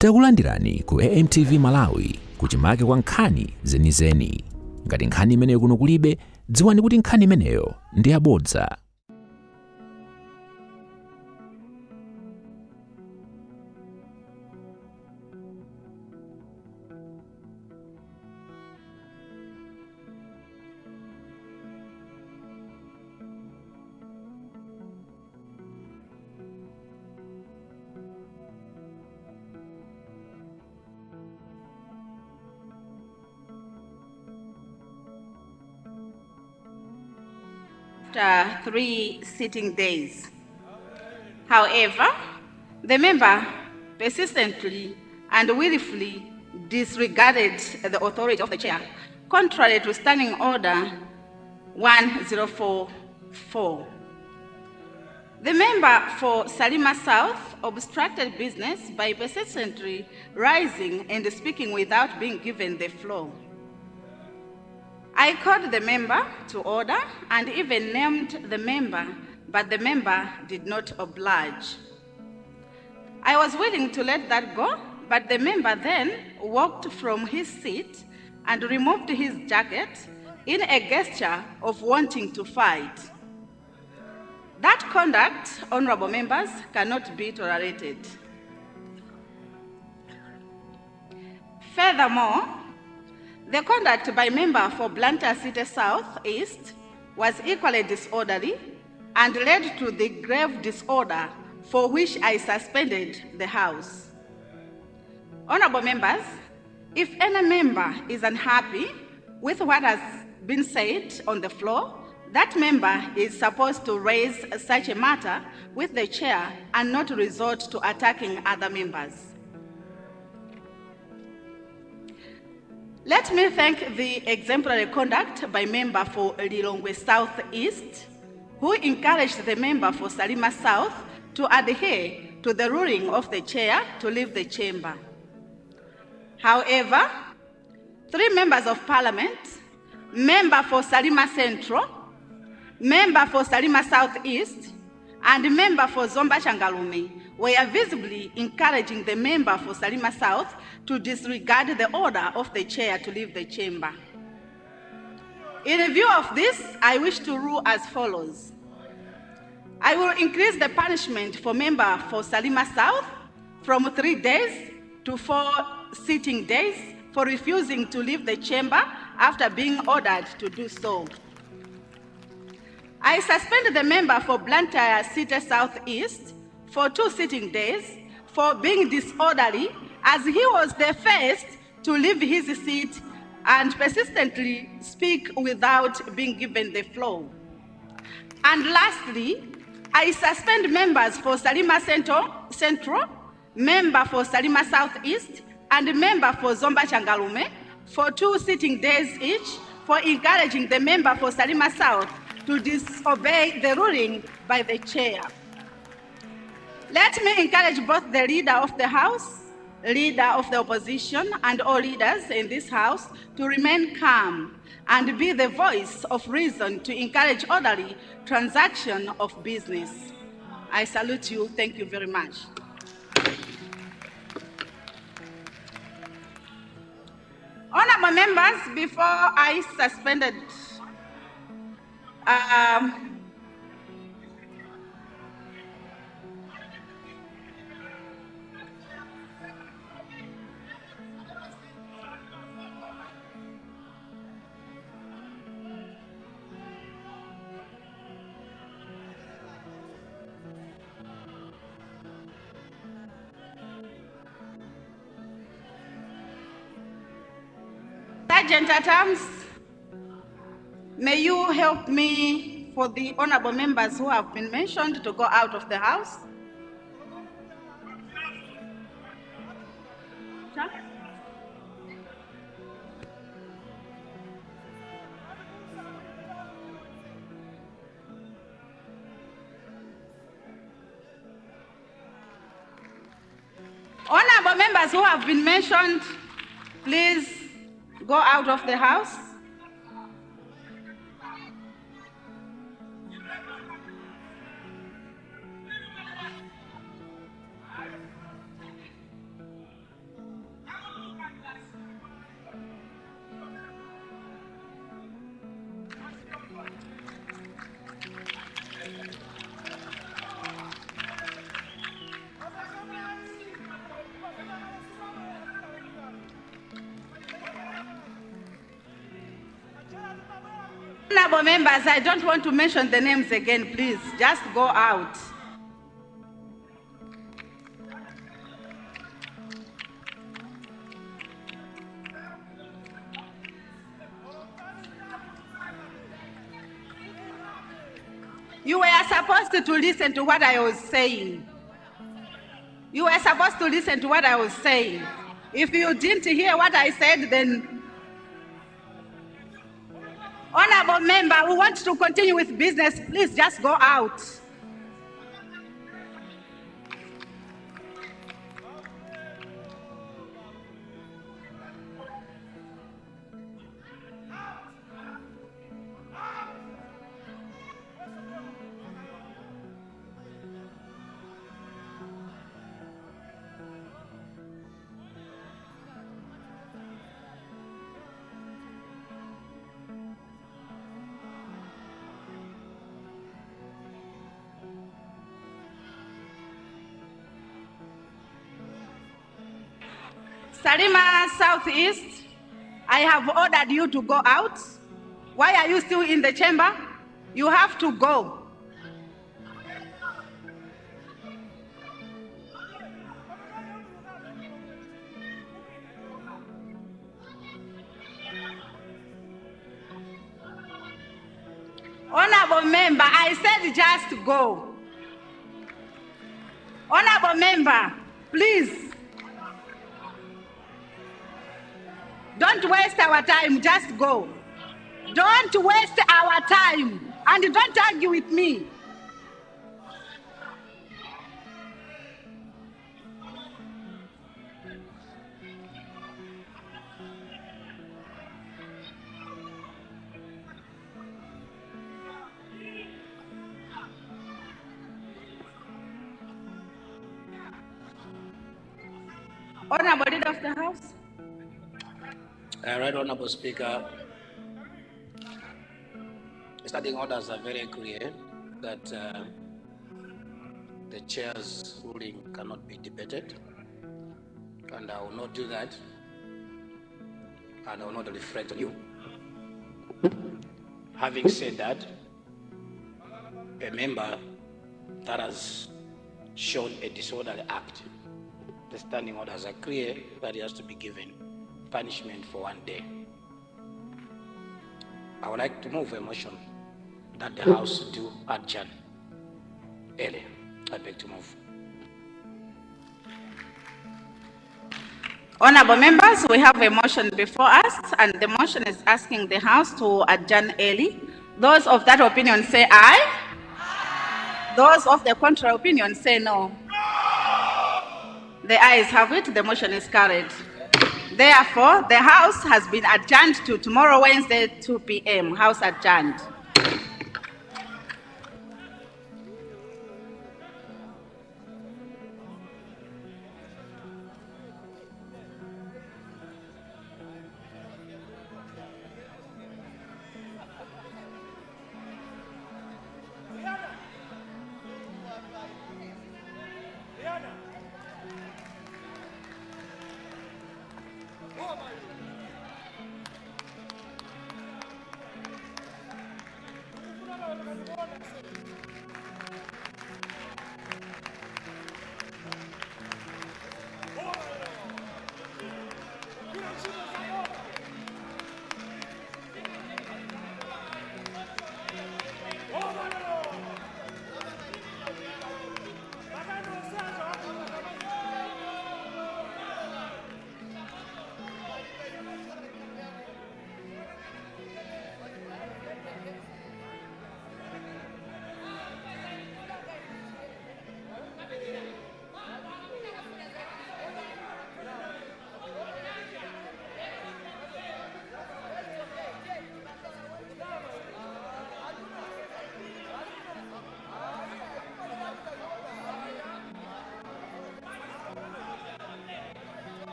Takulandirani ku AMTV Malawi kuchimake kwa nkhani zenizeni. Ngati nkhani imeneyo kuno kulibe, dziwani kuti nkhani imeneyo ndi yabodza. After 3 sitting days. However, the member persistently and willfully disregarded the authority of the chair, contrary to Standing Order 1044. The member for Salima South obstructed business by persistently rising and speaking without being given the floor. I called the member to order and even named the member, but the member did not oblige. I was willing to let that go, but the member then walked from his seat and removed his jacket in a gesture of wanting to fight. That conduct, honorable members, cannot be tolerated. Furthermore, the conduct by member for Blantyre City South East was equally disorderly and led to the grave disorder for which I suspended the House. Honorable members, if any member is unhappy with what has been said on the floor, that member is supposed to raise such a matter with the chair and not resort to attacking other members. Let me thank the exemplary conduct by member for Lilongwe South East, who encouraged the member for Salima South to adhere to the ruling of the chair to leave the chamber. However, 3 members of parliament, member for Salima Central, member for Salima South East, and member for Zomba Changalume were visibly encouraging the member for Salima South to disregard the order of the chair to leave the chamber. In view of this, I wish to rule as follows. I will increase the punishment for member for Salima South from 3 days to 4 sitting days for refusing to leave the chamber after being ordered to do so. I suspend the member for Blantyre City South East for 2 sitting days for being disorderly, as he was the first to leave his seat and persistently speak without being given the floor. And lastly, I suspend members for Salima Central, member for Salima South East, and member for Zomba Changalume for 2 sitting days each for encouraging the member for Salima South to disobey the ruling by the chair. Let me encourage both the leader of the House, leader of the opposition, and all leaders in this House to remain calm and be the voice of reason to encourage orderly transaction of business. I salute you. Thank you very much. Honorable members, before I suspended Sergeant Adams, may you help me for the honorable members who have been mentioned to go out of the House? Honorable members who have been mentioned, please go out of the House. Honorable members, I don't want to mention the names again, please. Just go out. You were supposed to listen to what I was saying. You were supposed to listen to what I was saying. If you didn't hear what I said, then... Honorable member who wants to continue with business, please just go out. Salima Southeast, I have ordered you to go out. Why are you still in the chamber? You have to go. Honorable member, I said just go. Honorable member, please. Don't waste our time, just go. Don't waste our time, and don't argue with me. Honorable Leader of the House. Right, Honorable Speaker, standing orders are very clear that the chair's ruling cannot be debated, and I will not do that, and I will not reflect on you. Having said that, a member that has shown a disorderly act, the standing orders are clear that he has to be given punishment for 1 day. I would like to move a motion that the House do adjourn early. I beg to move. Honorable members, we have a motion before us, and the motion is asking the House to adjourn early. Those of that opinion say aye. Those of the contrary opinion say no. The ayes have it, the motion is carried. Therefore, the House has been adjourned to tomorrow, Wednesday, 2 p.m. House adjourned.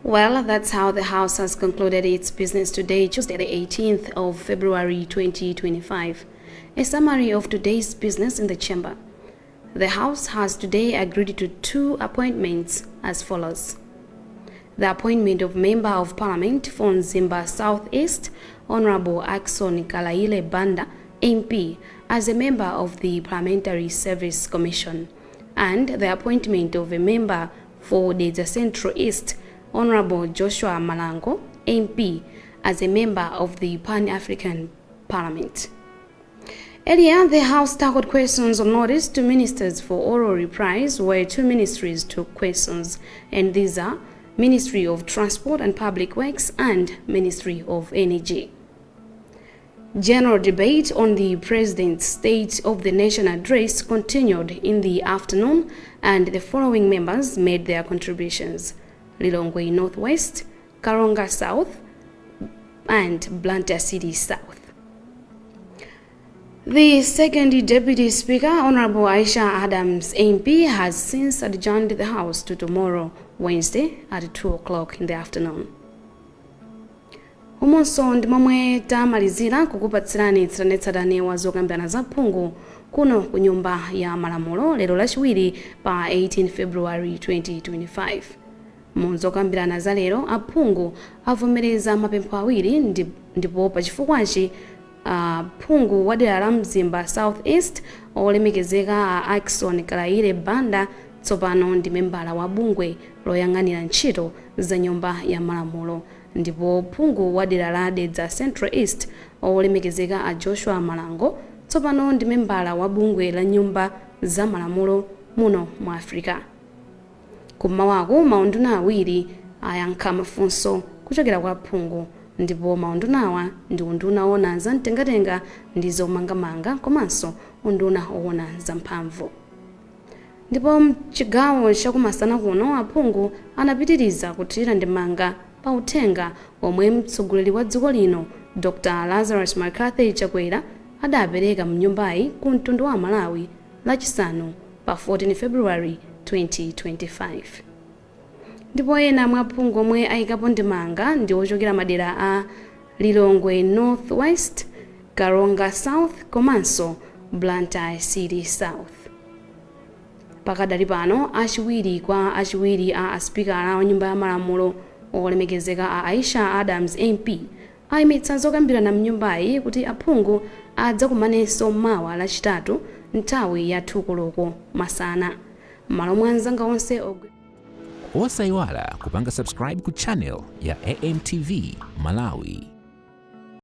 Well, that's how the House has concluded its business today, Tuesday the 18th of February 2025. A summary of today's business in the chamber. The House has today agreed to 2 appointments as follows. The appointment of Member of Parliament for Zomba South East, Honorable Axon Kalaile Banda, MP, as a member of the Parliamentary Service Commission, and the appointment of a member for Dera Central East, Honorable Joshua Malango, MP, as a member of the Pan-African Parliament. Earlier, the House tackled questions on notice to ministers for oral replies, where 2 ministries took questions, and these are Ministry of Transport and Public Works and Ministry of Energy. General debate on the President's State of the Nation address continued in the afternoon, and the following members made their contributions: Lilongwe Northwest, Karonga South, and Blantyre City South. The second Deputy Speaker, Honorable Aisha Adams, MP, has since adjourned the House to tomorrow, Wednesday, at 2 o'clock in the afternoon. Umonso ndi momwe tamalizira kukupatsirani tsatanetsatane wa zokambirana za phungu kuno ku nyumba ya malamulo lero lachiwiri pa 18 February 2025. Muzokambirana za lero, aphungu avomereza mapempho awiri ndipo pachifukwachi phungu wa dera la Zomba South East olemekezeka a Axon Kalaile Banda tsopano ndi membala wa bungwe loyang'anira ntchito za nyumba ya malamulo, ndipo phungu wa dera la Dera Central East olemekezeka a Joshua Malango tsopano ndi membala wa bungwe la nyumba za malamulo muno mu Africa. Kumawako maunduna awiri ayankha mafunso kuchokera kwa phungu, ndipo maundunawa ndi unduna owona za mtengatenga ndi zomangamanga komanso unduna owona za mphamvu. Ndipo mchigawo chakumasana kuno aphungu anapitiriza kuthira ndemanga pa uthenga omwe mtsogoleri wa dziko lino Dr. Lazarus McCarthy Chakwera adapereka mnyumbayi ku mtundu wa Malawi lachisanu pa 14 February 2025. Ndipo ena mwa aphungu omwe ayikapo ndemanga ndi ochokera madera a Lilongwe Northwest, Karonga South komanso Blantyre City South. Pakadali pano achiwiri kwa achiwiri a asipikala wa nyumba ya malamulo olemekezeka a Aisha Adams MP ayimitsa zokambirana mnyumbayi kuti aphungu adzakumanenso mawa lachitatu nthawi ya 2 koloko masana. Malo mwa anzanga onse osayiwala kupanga subscribe ku channel ya AMTV Malawi.